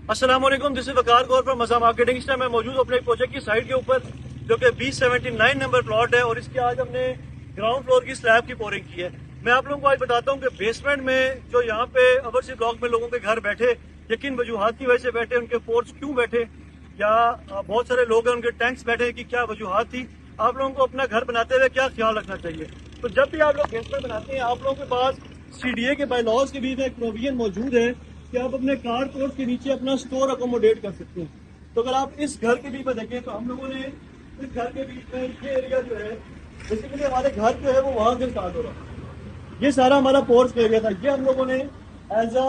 अस्सलाम वालेकुम, this is Waqar Gaur from मज़ा मार्केटिंग। इस टाइम मैं मौजूद हूं अपने प्रोजेक्ट की साइट के ऊपर जो कि B79 नंबर प्लॉट है और इसकी आज हमने ग्राउंड फ्लोर की स्लैब की पोरिंग की है। मैं आप लोगों को आज बताता हूं कि बेसमेंट में जो यहाँ पे ओवरसी ब्लॉक में लोगों के घर बैठे यकीन वजूहात की वजह से बैठे, उनके पोर्च क्यों बैठे या बहुत सारे लोग हैं उनके टैंक्स बैठे कि क्या वजूहात थी, आप लोगों को अपना घर बनाते हुए क्या ख्याल रखना चाहिए। तो जब भी आप लोग बेसमेंट बनाते हैं आप लोगों के पास CDA के बायलॉज के बीच में एक प्रोविजन मौजूद है कि आप अपने कार पोर्च के नीचे अपना स्टोर अकोमोडेट कर सकते हैं। तो अगर आप इस घर के बीच में देखें तो हम लोगों ने इस घर के बीच में ये एरिया जो है बेसिकली हमारे घर जो है वो वहां से स्टार्ट हो रहा है। ये सारा हमारा पोर्च का एरिया था, ये हम लोगों ने as a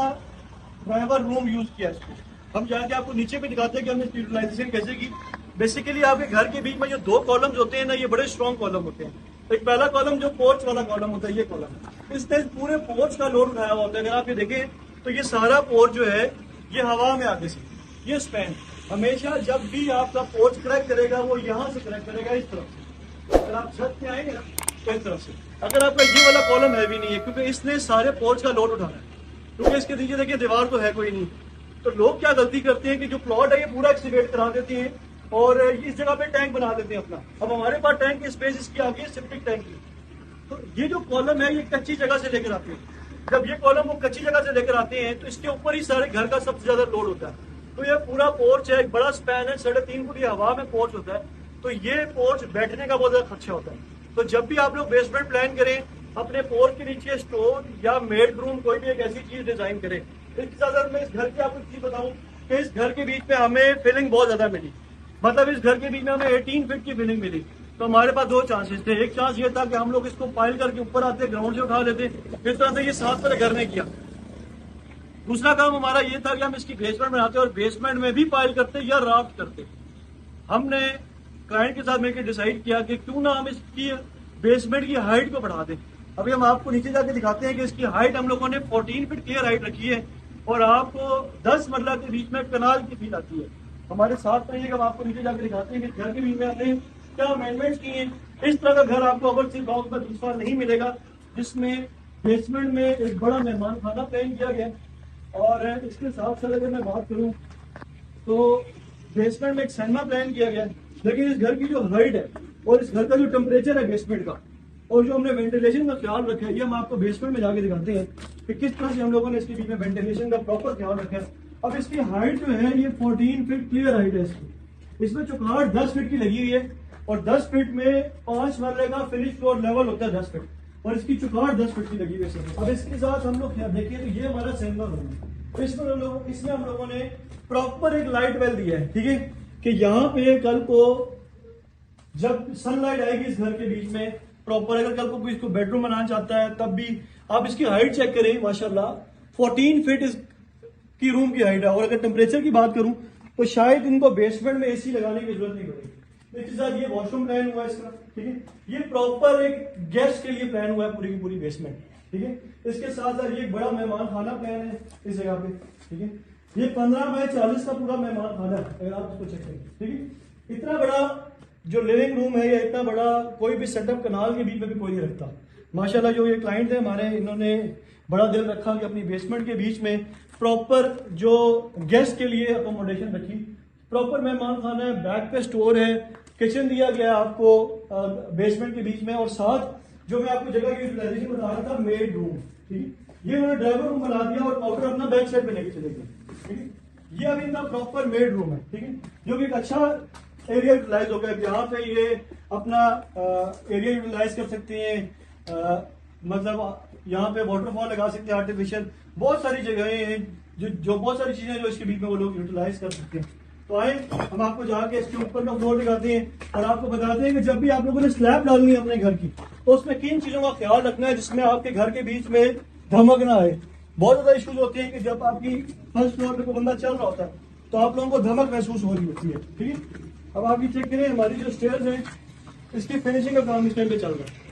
driver room use किया इसको। हम जाके आपको नीचे भी दिखाते हैं कि हमने यूटिलाइजेशन कैसे की। बेसिकली आपके घर के बीच में जो दो कॉलम्स होते हैं ना, ये बड़े स्ट्रॉन्ग कॉलम होते हैं। एक पहला कॉलम जो पोर्च वाला कॉलम होता है, ये कॉलम इसने पूरे पोर्च का लोड उठाया हुआ होता है। अगर आप ये देखें तो ये सारा पोर्च जो है ये हवा में आगे से ये स्पैन हमेशा जब भी आपका पोर्च क्रैक करेगा वो यहाँ से क्रैक करेगा इस तरफ से। अगर आप छत पे आएंगे ना तो इस तरफ से, अगर आपका ये वाला कॉलम हैवी नहीं है क्योंकि इसने सारे पोर्च का लोड उठाना है, क्योंकि इसके नीचे देखिए दीवार तो है कोई नहीं। तो लोग क्या गलती करते हैं कि जो प्लॉट है ये पूरा एक्सीवेट करा देते हैं और इस जगह पे टैंक बना देते हैं अपना। अब हमारे पास टैंक की स्पेस इसकी आगे सेप्टिक टैंक की, तो ये जो कॉलम है ये कच्ची जगह से लेकर आते हैं। जब ये कॉलम वो कच्ची जगह से लेकर आते हैं तो इसके ऊपर ही सारे घर का सबसे ज्यादा लोड होता है। तो ये पूरा पोर्च है, एक बड़ा स्पैन है, 3.5 फुट हवा में पोर्च होता है। तो ये पोर्च बैठने का बहुत ज्यादा खर्चा होता है। तो जब भी आप लोग बेसमेंट प्लान करें अपने पोर्च के नीचे स्टोर या मेड रूम कोई भी एक ऐसी चीज डिजाइन करें। इसके साथ मैं इस घर की आपको चीज बताऊं कि इस घर के बीच में हमें फिलिंग बहुत ज्यादा मिली। मतलब इस घर के बीच में हमें 18 फीट की फिलिंग मिली। तो हमारे पास दो चांसेस थे। एक चांस ये था कि हम लोग इसको पाइल करके ऊपर आते ग्राउंड से उठा लेते, इस तरह से ये 7 वाले घर ने किया। दूसरा काम हमारा ये था कि हम इसकी बेसमेंट बनाते और बेसमेंट में भी पाइल करते या राफ्ट करते। हमने क्लाइंट के साथ मिलकर डिसाइड किया कि क्यों ना हम इसकी बेसमेंट की हाइट को बढ़ा दें। अभी हम आपको नीचे जाके दिखाते हैं कि इसकी हाइट हम लोगों ने 14 फीट क्लियर हाइट रखी है और आपको 10 मरला के बीच में कनाल की फील आती है। हमारे साथ रहिएगा, हम आपको नीचे जाके दिखाते हैं कि घर के बीच में हमने क्या अमेंडमेंट की है। इस तरह का घर आपको ओवरसी ब्लॉक में दूसरा नहीं मिलेगा जिसमें बेसमेंट में एक बड़ा मेहमान खाना प्लान किया गया। और इसके साथ साथ अगर मैं बात करूं तो बेसमेंट में एक सिनेमा प्लान किया गया। लेकिन इस घर की जो हाइट है और इस घर का जो टेम्परेचर है बेसमेंट का और जो हमने वेंटिलेशन का ख्याल रखा है, ये हम आपको बेसमेंट में जाके दिखाते हैं कि किस तरह से हम लोगों ने इसके बीच में वेंटिलेशन का प्रॉपर ख्याल रखा है। अब इसकी हाइट जो है ये 14 फीट क्लियर हाइट है इसकी। इसमें चौखाट 10 फीट की लगी हुई है और 10 फीट में 5 मरले का फिनिश फ्लोर लेवल होता है 10 फीट और इसकी चौखाट 10 फीट की लगी हुई है। अब इसके साथ हम लोग देखिए तो ये हमारा सिनेमा रूम है। इसमें हम लोगों ने प्रॉपर एक लाइट वेल दिया है, ठीक है, कि यहाँ पे कल को जब सनलाइट आएगी इस घर के बीच में प्रॉपर, अगर कल को कोई इसको बेडरूम बनाना चाहता है तब भी आप इसकी हाइट चेक करें, माशाल्लाह 14 फीट की रूम की हाइट है। और अगर टेम्परेचर की बात करूं तो शायद इनको बेसमेंट में AC लगाने की जरूरत नहीं पड़ेगी। इसके साथ ये वॉशरूम प्लान हुआ है इसका, ठीक है, ये प्रॉपर एक गेस्ट के लिए प्लान हुआ है पूरी की पूरी बेसमेंट, ठीक है। इसके साथ साथ ये एक बड़ा मेहमान खाना प्लान है इस जगह पे, ठीक है। ये 15 बाय 40 का पूरा मेहमान खाना है अगर आप इसको चेक करें, ठीक है। इतना बड़ा जो लिविंग रूम है या इतना बड़ा कोई भी सेटअप कनाल के बीच में भी कोई नहीं रखता। माशाल्लाह जो ये क्लाइंट थे हमारे, इन्होंने बड़ा दिल रखा कि अपनी बेसमेंट के बीच में प्रॉपर जो गेस्ट के लिए अकोमोडेशन रखी। प्रॉपर मेहमान खाना है, बैक पे स्टोर है, किचन दिया गया आपको बेसमेंट के बीच में और साथ जो मैं आपको जगह की यूटिलाइजेशन बता रहा था मेड रूम, ठीक है। ये उन्होंने ड्राइवर रूम बना दिया और काउंटर अपना बैक साइड पे लेके चले गए, ठीक है। ये अभी इनका प्रॉपर मेड रूम है, ठीक है, जो कि एक अच्छा एरिया यूटिलाइज हो गया। यहाँ पे ये अपना एरिया यूटिलाइज कर सकते हैं, मतलब यहाँ पे वाटरफॉल लगा सकते हैं आर्टिफिशियल, बहुत सारी जगहें हैं जो बहुत सारी चीजें जो इसके बीच में वो लोग यूटिलाइज कर सकते हैं। तो आए हम आपको जाके इसके ऊपर का फ्लोर दिखाते हैं और आपको बताते हैं कि जब भी आप लोगों ने स्लैब डालनी है अपने घर की तो उसमें किन चीजों का ख्याल रखना है जिसमें आपके घर के बीच में धमक ना आए। बहुत ज्यादा इश्यूज होते हैं कि जब आपकी फर्स्ट फ्लोर पे कोई बंदा चल रहा होता है तो आप लोगों को धमक महसूस हो रही होती है, ठीक है। अब आप ये चेक करें, हमारी जो स्टेयर्स है इसकी फिनिशिंग का काम इस टाइम पे चल रहा है।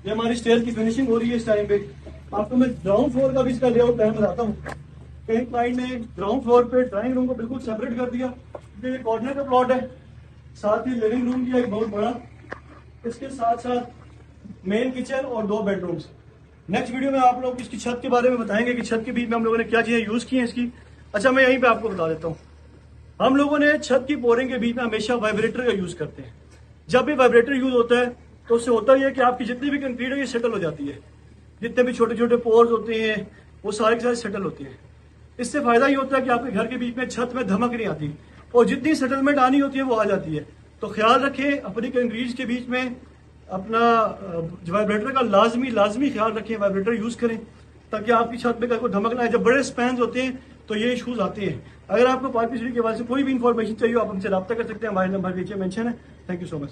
ये हमारी स्टेयर की फिनिशिंग हो रही है इस टाइम पे। आपको मैं ग्राउंड फ्लोर का भी इसका लेआउट प्लान बताता हूँ। कई क्लाइंट ने ग्राउंड फ्लोर पे ड्राइंग रूम को बिल्कुल सेपरेट कर दिया, ये कॉर्नर का प्लॉट है, साथ ही लिविंग रूम भी एक बहुत बड़ा, इसके साथ साथ मेन किचन और 2 बेडरूम्स। नेक्स्ट वीडियो में आप लोग इसकी छत के बारे में बताएंगे कि छत के बीच में हम लोगों ने क्या चीजें यूज की हैं इसकी। अच्छा, मैं यहीं पे आपको बता देता हूँ। हम लोगों ने छत की पोरिंग के बीच में हमेशा वाइब्रेटर का यूज करते हैं। जब भी वाइब्रेटर यूज होता है तो उससे होता ही है कि आपकी जितनी भी कंक्रीट है ये सेटल हो जाती है। जितने भी छोटे छोटे पोर्स होते हैं वो सारे के सारे सेटल होते हैं। इससे फायदा ये होता है कि आपके घर के बीच में छत में धमक नहीं आती और जितनी सेटलमेंट आनी होती है वो आ जाती है। तो ख्याल रखें अपनी कंक्रीट के बीच में अपना वाइब्रेटर का लाजमी ख्याल रखें, वाइब्रेटर यूज करें ताकि आपकी छत में कोई धमक ना आए। जब बड़े स्पैन होते हैं तो ये इशूज आते हैं। अगर आपको पार्क बिजली के बारे में कोई भी इंफॉर्मेशन चाहिए आप हमसे रब्ता कर सकते हैं, हमारे नंबर नीचे मेंशन है। Thank you so much.